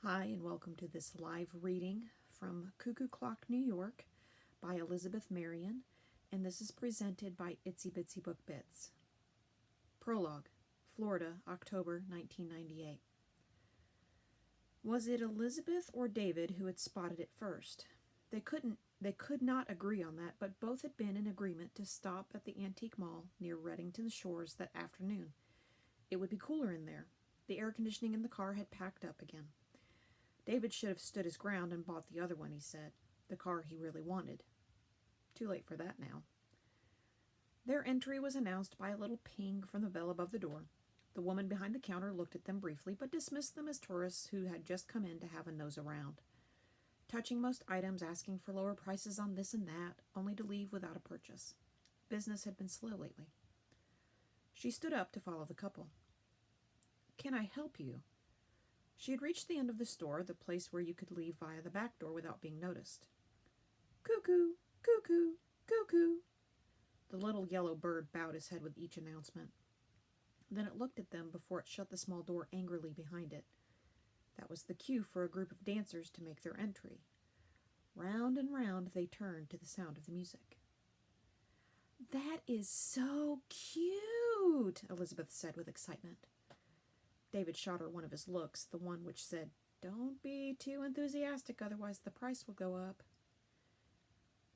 Hi, and welcome to this live reading from Cuckoo Clock, New York by Elisabeth Marrion, and this is presented by Itsy Bitsy Book Bits. Prologue, Florida, October 1998. Was it Elisabeth or David who had spotted it first? They could not agree on that, but both had been in agreement to stop at the antique mall near Reddington Shores that afternoon. It would be cooler in there. The air conditioning in the car had packed up again. David should have stood his ground and bought the other one, he said, the car he really wanted. Too late for that now. Their entry was announced by a little ping from the bell above the door. The woman behind the counter looked at them briefly, but dismissed them as tourists who had just come in to have a nose around, touching most items, asking for lower prices on this and that, only to leave without a purchase. Business had been slow lately. She stood up to follow the couple. "Can I help you?" She had reached the end of the store, the place where you could leave via the back door without being noticed. "Cuckoo! Cuckoo! Cuckoo!" The little yellow bird bowed his head with each announcement. Then it looked at them before it shut the small door angrily behind it. That was the cue for a group of dancers to make their entry. Round and round they turned to the sound of the music. "That is so cute," Elisabeth said with excitement. David shot her one of his looks, the one which said, "Don't be too enthusiastic, otherwise the price will go up."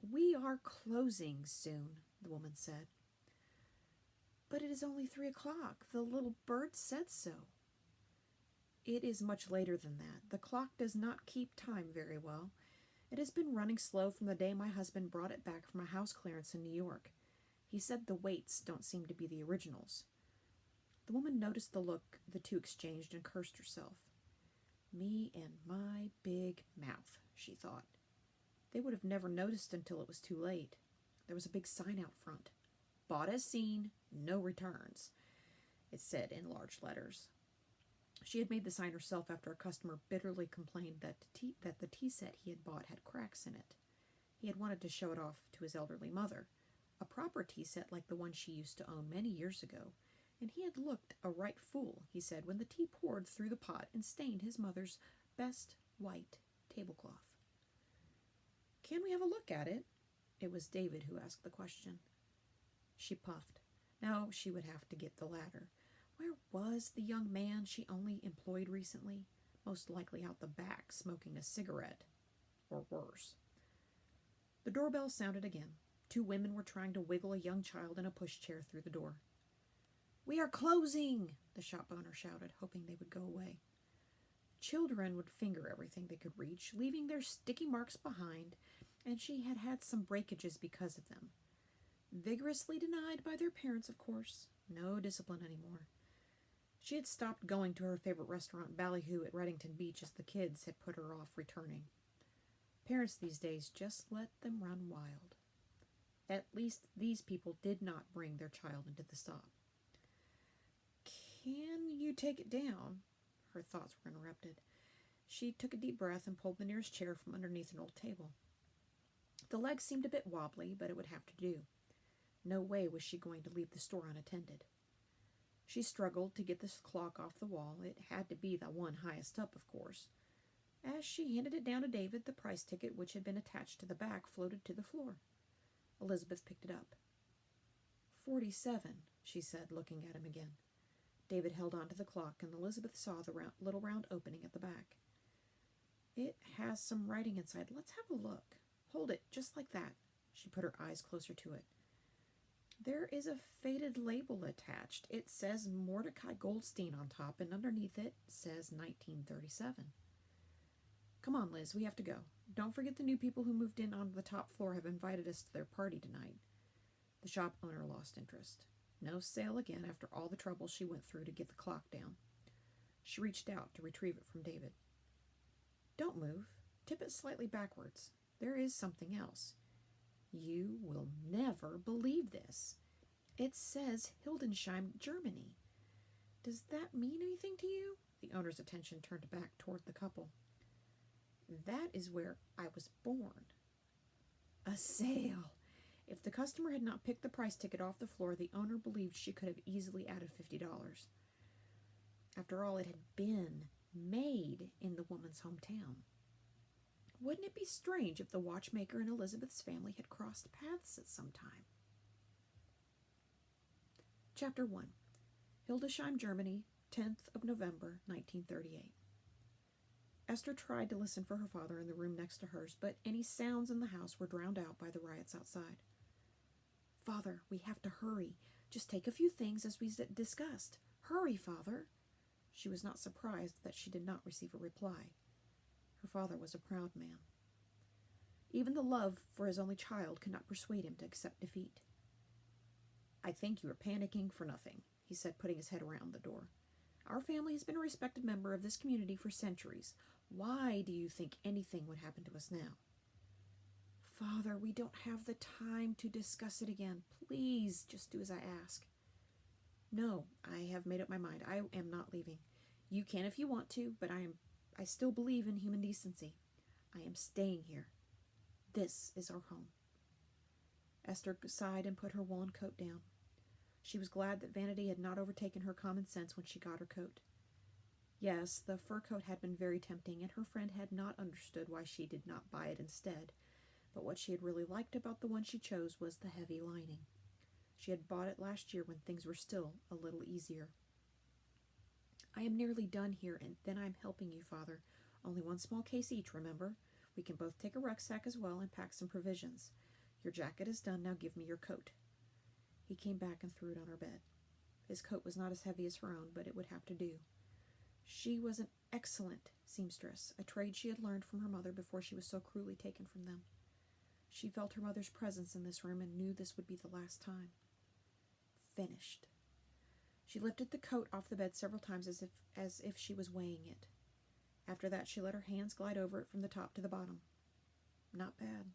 "We are closing soon," the woman said. "But it is only 3 o'clock. The little bird said so." "It is much later than that. The clock does not keep time very well. It has been running slow from the day my husband brought it back from a house clearance in New York. He said the weights don't seem to be the originals." The woman noticed the look the two exchanged and cursed herself. "Me and my big mouth," she thought. They would have never noticed until it was too late. There was a big sign out front. "Bought as seen, no returns," it said in large letters. She had made the sign herself after a customer bitterly complained that the tea set he had bought had cracks in it. He had wanted to show it off to his elderly mother, a proper tea set like the one she used to own many years ago, and he had looked a right fool, he said, when the tea poured through the pot and stained his mother's best white tablecloth. "Can we have a look at it?" It was David who asked the question. She puffed. Now she would have to get the ladder. Where was the young man she only employed recently? Most likely out the back, smoking a cigarette. Or worse. The doorbell sounded again. 2 women were trying to wiggle a young child in a pushchair through the door. "We are closing," the shop owner shouted, hoping they would go away. Children would finger everything they could reach, leaving their sticky marks behind, and she had had some breakages because of them. Vigorously denied by their parents, of course. No discipline anymore. She had stopped going to her favorite restaurant, Ballyhoo, at Reddington Beach, as the kids had put her off returning. Parents these days just let them run wild. At least these people did not bring their child into the stop. "Can you take it down?" Her thoughts were interrupted. She took a deep breath and pulled the nearest chair from underneath an old table. The legs seemed a bit wobbly, but it would have to do. No way was she going to leave the store unattended. She struggled to get this clock off the wall. It had to be the one highest up, of course. As she handed it down to David, the price ticket, which had been attached to the back, floated to the floor. Elisabeth picked it up. 47, she said, looking at him again. David held on to the clock, and Elisabeth saw the little round opening at the back. "It has some writing inside. Let's have a look. Hold it, just like that." She put her eyes closer to it. There is a faded label attached. It says Mordecai Goldstein on top, and underneath it says 1937. "Come on, Liz, we have to go. Don't forget the new people who moved in on the top floor have invited us to their party tonight." The shop owner lost interest. No sale again after all the trouble she went through to get the clock down. She reached out to retrieve it from David. "Don't move. Tip it slightly backwards. There is something else. You will never believe this. It says Hildesheim, Germany. Does that mean anything to you?" The owner's attention turned back toward the couple. "That is where I was born." A sale! If the customer had not picked the price ticket off the floor, the owner believed she could have easily added $50. After all, it had been made in the woman's hometown. Wouldn't it be strange if the watchmaker and Elisabeth's family had crossed paths at some time? Chapter 1. Hildesheim, Germany, 10th of November, 1938. Esther tried to listen for her father in the room next to hers, but any sounds in the house were drowned out by the riots outside. "Father, we have to hurry. Just take a few things as we discussed. Hurry, Father." She was not surprised that she did not receive a reply. Her father was a proud man. Even the love for his only child could not persuade him to accept defeat. "I think you are panicking for nothing," he said, putting his head around the door. "Our family has been a respected member of this community for centuries. Why do you think anything would happen to us now?" "Father, we don't have the time to discuss it again. Please, just do as I ask." "No, I have made up my mind. I am not leaving. You can if you want to, but I still believe in human decency. I am staying here. This is our home." Esther sighed and put her woolen coat down. She was glad that vanity had not overtaken her common sense when she got her coat. Yes, the fur coat had been very tempting, and her friend had not understood why she did not buy it instead. But what she had really liked about the one she chose was the heavy lining. She had bought it last year when things were still a little easier. "I am nearly done here, and then I'm helping you, Father. Only one small case each, remember? We can both take a rucksack as well and pack some provisions. Your jacket is done, now give me your coat." He came back and threw it on her bed. His coat was not as heavy as her own, but it would have to do. She was an excellent seamstress, a trade she had learned from her mother before she was so cruelly taken from them. She felt her mother's presence in this room and knew this would be the last time. Finished. She lifted the coat off the bed several times as if she was weighing it. After that, she let her hands glide over it from the top to the bottom. Not bad.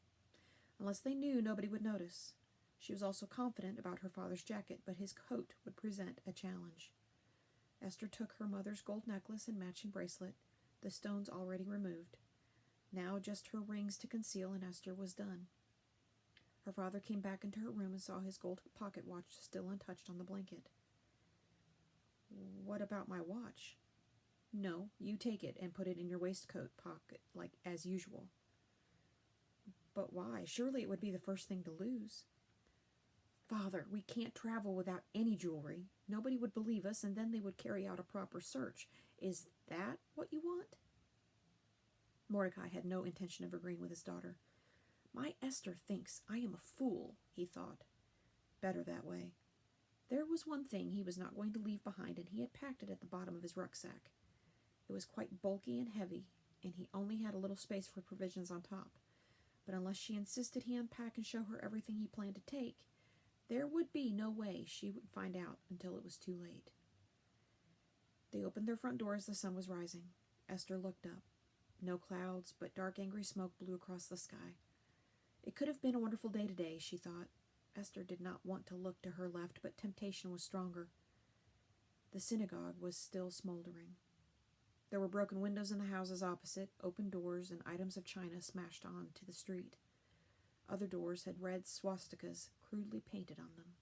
Unless they knew, nobody would notice. She was also confident about her father's jacket, but his coat would present a challenge. Esther took her mother's gold necklace and matching bracelet, the stones already removed. Now just her rings to conceal, and Esther was done. Her father came back into her room and saw his gold pocket watch still untouched on the blanket. "What about my watch?" "No, you take it and put it in your waistcoat pocket, like as usual." "But why? Surely it would be the first thing to lose." "Father, we can't travel without any jewelry. Nobody would believe us, and then they would carry out a proper search. Is that what you want?" Mordecai had no intention of agreeing with his daughter. "My Esther thinks I am a fool," he thought. Better that way. There was one thing he was not going to leave behind, and he had packed it at the bottom of his rucksack. It was quite bulky and heavy, and he only had a little space for provisions on top. But unless she insisted he unpack and show her everything he planned to take, there would be no way she would find out until it was too late. They opened their front door as the sun was rising. Esther looked up. No clouds, but dark, angry smoke blew across the sky. It could have been a wonderful day today, she thought. Esther did not want to look to her left, but temptation was stronger. The synagogue was still smoldering. There were broken windows in the houses opposite, open doors, and items of china smashed on to the street. Other doors had red swastikas crudely painted on them.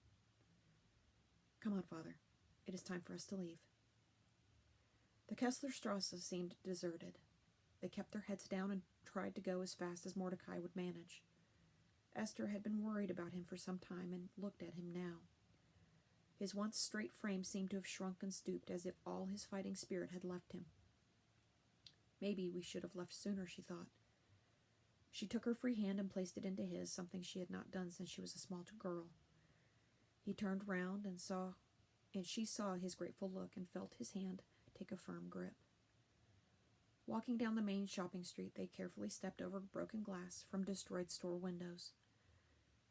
"Come on, Father. It is time for us to leave." The Kesslerstrasse seemed deserted. They kept their heads down and tried to go as fast as Mordecai would manage. Esther had been worried about him for some time and looked at him now. His once straight frame seemed to have shrunk and stooped, as if all his fighting spirit had left him. Maybe we should have left sooner, she thought. She took her free hand and placed it into his, something she had not done since she was a small girl. He turned round and she saw his grateful look and felt his hand take a firm grip. Walking down the main shopping street, they carefully stepped over broken glass from destroyed store windows.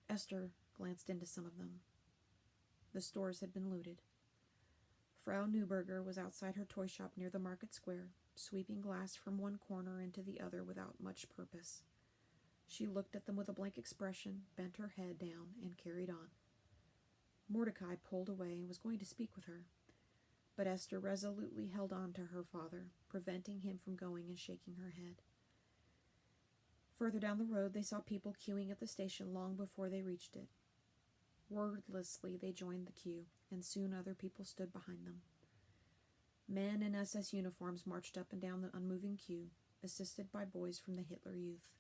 Esther glanced into some of them. The stores had been looted. Frau Neuberger was outside her toy shop near the market square, sweeping glass from one corner into the other without much purpose. She looked at them with a blank expression, bent her head down, and carried on. Mordecai pulled away and was going to speak with her, but Esther resolutely held on to her father, preventing him from going and shaking her head. Further down the road, they saw people queuing at the station long before they reached it. Wordlessly, they joined the queue, and soon other people stood behind them. Men in SS uniforms marched up and down the unmoving queue, assisted by boys from the Hitler Youth.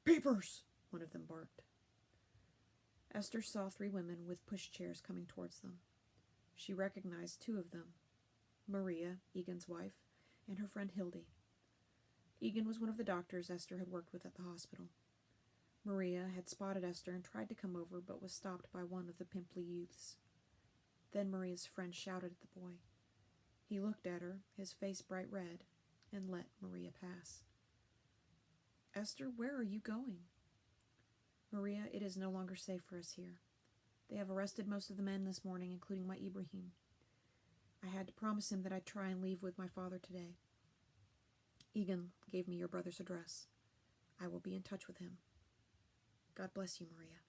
"Papers!" one of them barked. Esther saw 3 women with pushchairs coming towards them. She recognized 2 of them, Maria, Egan's wife, and her friend Hildy. Egan was one of the doctors Esther had worked with at the hospital. Maria had spotted Esther and tried to come over, but was stopped by one of the pimply youths. Then Maria's friend shouted at the boy. He looked at her, his face bright red, and let Maria pass. "Esther, where are you going?" "Maria, it is no longer safe for us here. They have arrested most of the men this morning, including my Ibrahim. I had to promise him that I'd try and leave with my father today. Egan gave me your brother's address. I will be in touch with him. God bless you, Maria."